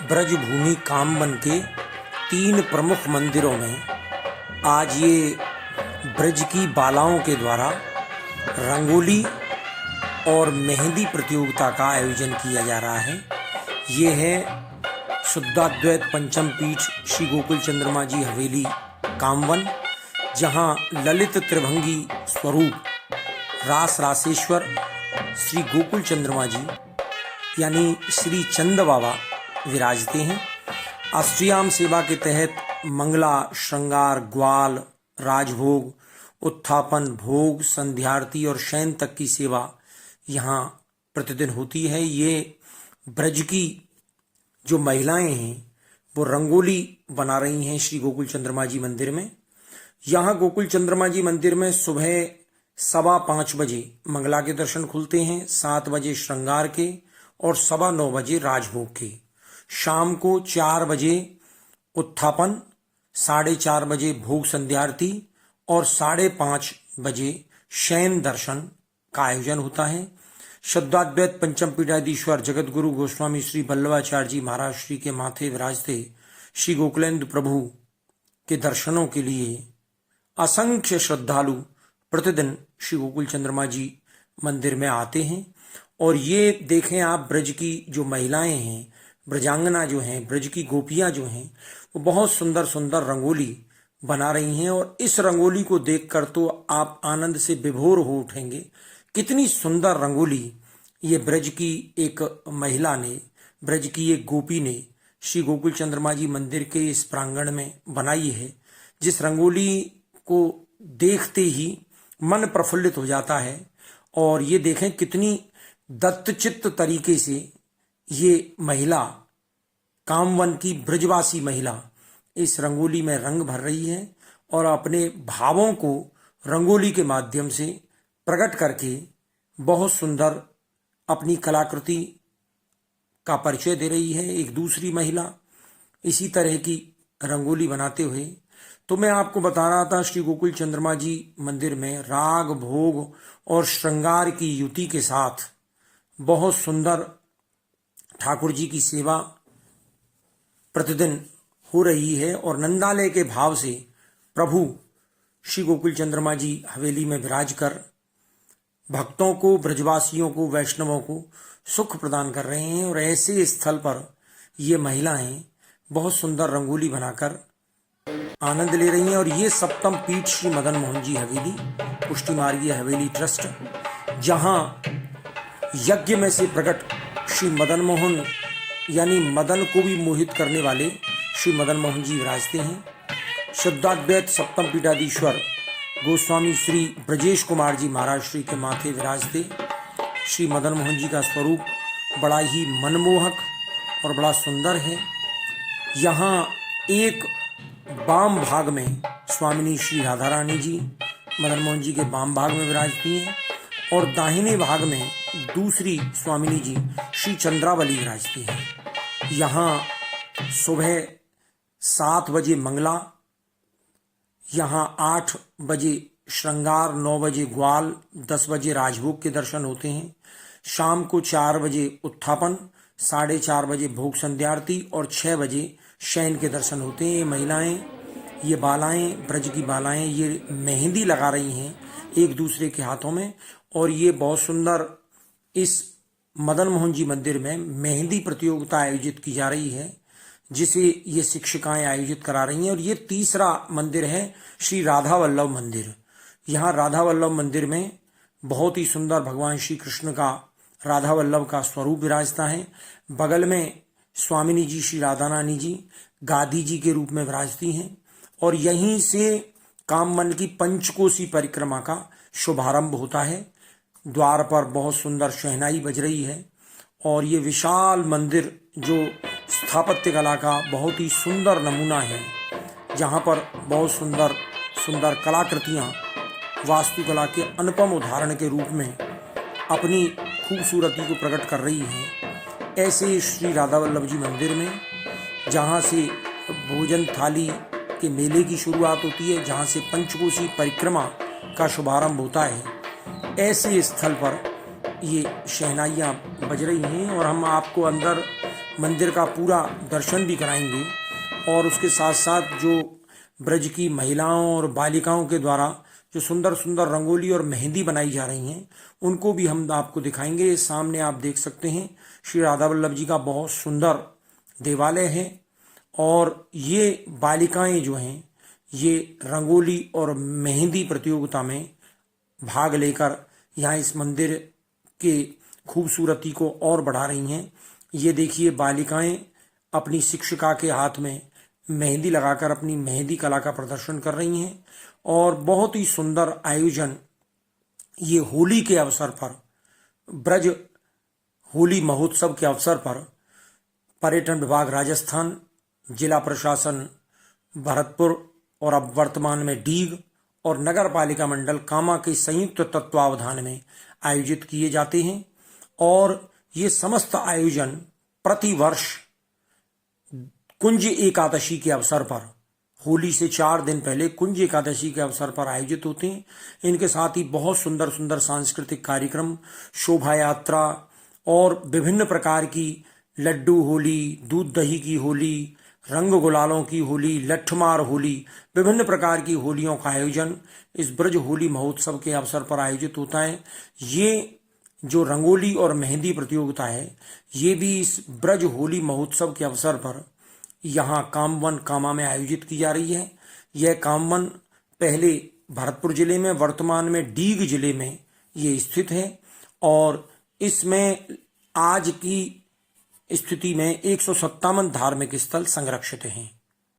ब्रजभूमि कामवन के 3 प्रमुख मंदिरों में आज ये ब्रज की बालाओं के द्वारा रंगोली और मेहंदी प्रतियोगिता का आयोजन किया जा रहा है। ये है शुद्धाद्वैत पंचम पीठ श्री गोकुल चंद्रमा जी हवेली कामवन, जहाँ ललित त्रिभंगी स्वरूप रास रासेश्वर श्री गोकुल चंद्रमा जी यानी श्री चंद बाबा विराजते हैं। अष्टयाम सेवा के तहत मंगला, श्रृंगार, ग्वाल, राजभोग, उत्थापन, भोग, संध्यारती और शयन तक की सेवा यहाँ प्रतिदिन होती है। ये ब्रज की जो महिलाएं हैं वो रंगोली बना रही हैं श्री गोकुल चंद्रमा जी मंदिर में। यहाँ गोकुल चंद्रमा जी मंदिर में सुबह 5:15 बजे मंगला के दर्शन खुलते हैं, 7 बजे श्रृंगार के और 9:15 बजे राजभोग के। शाम को 4 बजे उत्थापन, 4:30 बजे भोग संध्यारती और 5:30 बजे शयन दर्शन का आयोजन होता है। शुद्धाद्वैत पंचम पीठाधीश्वर जगत गुरु गोस्वामी श्री वल्लभाचार्य जी महाराज श्री के माथे विराजते श्री गोकुलेंद्र प्रभु के दर्शनों के लिए असंख्य श्रद्धालु प्रतिदिन श्री गोकुल चंद्रमा जी मंदिर में आते हैं। और ये देखें आप, ब्रज की जो महिलाएं हैं, ब्रजांगना जो हैं, ब्रज की गोपियां जो हैं, वो बहुत सुंदर सुंदर रंगोली बना रही हैं। और इस रंगोली को देखकर तो आप आनंद से विभोर हो उठेंगे। कितनी सुंदर रंगोली ये ब्रज की एक महिला ने, ब्रज की एक गोपी ने श्री गोकुल चंद्रमा जी मंदिर के इस प्रांगण में बनाई है। जिस रंगोली को देखते ही मन प्रफुल्लित हो जाता है। और ये देखें कितनी दत्तचित्त तरीके से ये महिला, कामवन की ब्रजवासी महिला, इस रंगोली में रंग भर रही है और अपने भावों को रंगोली के माध्यम से प्रकट करके बहुत सुंदर अपनी कलाकृति का परिचय दे रही है। एक दूसरी महिला इसी तरह की रंगोली बनाते हुए, तो मैं आपको बता रहा था श्री गोकुल चंद्रमा जी मंदिर में राग, भोग और श्रृंगार की युति के साथ बहुत सुंदर ठाकुर जी की सेवा प्रतिदिन हो रही है। और नंदालय के भाव से प्रभु श्री गोकुल चंद्रमा जी हवेली में विराज कर भक्तों को, ब्रजवासियों को, वैष्णवों को सुख प्रदान कर रहे हैं। और ऐसे स्थल पर ये महिलाएं बहुत सुंदर रंगोली बनाकर आनंद ले रही हैं। और ये सप्तम पीठ श्री मदन मोहन जी हवेली पुष्टि मार्गीय हवेली ट्रस्ट, जहां यज्ञ में से प्रकट श्री मदन मोहन यानी मदन को भी मोहित करने वाले श्री मदन मोहन जी विराजते हैं। शुद्धाद्वैत सप्तम पीठाधीश्वर गोस्वामी श्री ब्रजेश कुमार जी महाराज श्री के माथे विराजते श्री मदन मोहन जी का स्वरूप बड़ा ही मनमोहक और बड़ा सुंदर है। यहाँ एक वाम भाग में स्वामिनी श्री राधा रानी जी मदन मोहन जी के वाम भाग में विराजती हैं और दाहिने भाग में दूसरी स्वामिनी जी श्री चंद्रावली विराजती हैं। यहाँ सुबह 7 बजे मंगला, यहाँ 8 बजे श्रृंगार, 9 बजे ग्वाल, 10 बजे राजभोग के दर्शन होते हैं। शाम को 4 बजे उत्थापन, 4:30 बजे भोग संध्यारती और 6 बजे शयन के दर्शन होते हैं। ये महिलाएं, ये बालाएं, ब्रज की बालाएं, ये मेहंदी लगा रही हैं एक दूसरे के हाथों में। और ये बहुत सुंदर इस मदन मोहन जी मंदिर में मेहंदी प्रतियोगिता आयोजित की जा रही है, जिसे ये शिक्षिकाएं आयोजित करा रही हैं। और ये तीसरा मंदिर है श्री राधा वल्लभ मंदिर। यहाँ राधा वल्लभ मंदिर में बहुत ही सुंदर भगवान श्री कृष्ण का, राधा वल्लभ का स्वरूप विराजता है। बगल में स्वामिनी जी श्री राधा रानी जी गादी जी के रूप में विराजती हैं। और यहीं से कामवन की पंचकोसी परिक्रमा का शुभारंभ होता है। द्वार पर बहुत सुंदर शहनाई बज रही है। और ये विशाल मंदिर जो स्थापत्य कला का बहुत ही सुंदर नमूना है, जहाँ पर बहुत सुंदर सुंदर कलाकृतियाँ वास्तुकला के अनुपम उदाहरण के रूप में अपनी खूबसूरती को प्रकट कर रही हैं। ऐसे श्री राधा वल्लभ जी मंदिर में, जहाँ से भोजन थाली के मेले की शुरुआत होती है, जहाँ से पंचकोसी परिक्रमा का शुभारंभ होता है, ऐसे स्थल पर ये शहनाइयाँ बज रही हैं। और हम आपको अंदर मंदिर का पूरा दर्शन भी कराएंगे और उसके साथ साथ जो ब्रज की महिलाओं और बालिकाओं के द्वारा जो सुंदर सुंदर रंगोली और मेहंदी बनाई जा रही हैं उनको भी हम आपको दिखाएंगे। सामने आप देख सकते हैं श्री राधा वल्लभ जी का बहुत सुंदर देवालय है और ये बालिकाएं जो हैं ये रंगोली और मेहंदी प्रतियोगिता में भाग लेकर यहाँ इस मंदिर के खूबसूरती को और बढ़ा रही हैं। ये देखिए बालिकाएं अपनी शिक्षिका के हाथ में मेहंदी लगाकर अपनी मेहंदी कला का प्रदर्शन कर रही हैं और बहुत ही सुंदर आयोजन ये होली के अवसर पर, ब्रज होली महोत्सव के अवसर पर पर्यटन विभाग राजस्थान, जिला प्रशासन भरतपुर और अब वर्तमान में डीग और नगर पालिका मंडल कामा के संयुक्त तत्वावधान में आयोजित किए जाते हैं और ये समस्त आयोजन प्रतिवर्ष कुंज एकादशी के अवसर पर, होली से 4 दिन पहले कुंज एकादशी के अवसर पर आयोजित होते हैं। इनके साथ ही बहुत सुंदर सुंदर सांस्कृतिक कार्यक्रम, शोभा यात्रा और विभिन्न प्रकार की लड्डू होली, दूध दही की होली, रंग गुलालों की होली, लठमार होली, विभिन्न प्रकार की होलियों का आयोजन इस ब्रज होली महोत्सव के अवसर पर आयोजित होता है। ये जो रंगोली और मेहंदी प्रतियोगिता है ये भी इस ब्रज होली महोत्सव के अवसर पर यहाँ कामवन कामा में आयोजित की जा रही है। यह कामवन पहले भरतपुर जिले में, वर्तमान में डीग जिले में ये स्थित है और इसमें आज की स्थिति में 157 धार्मिक स्थल संरक्षित हैं।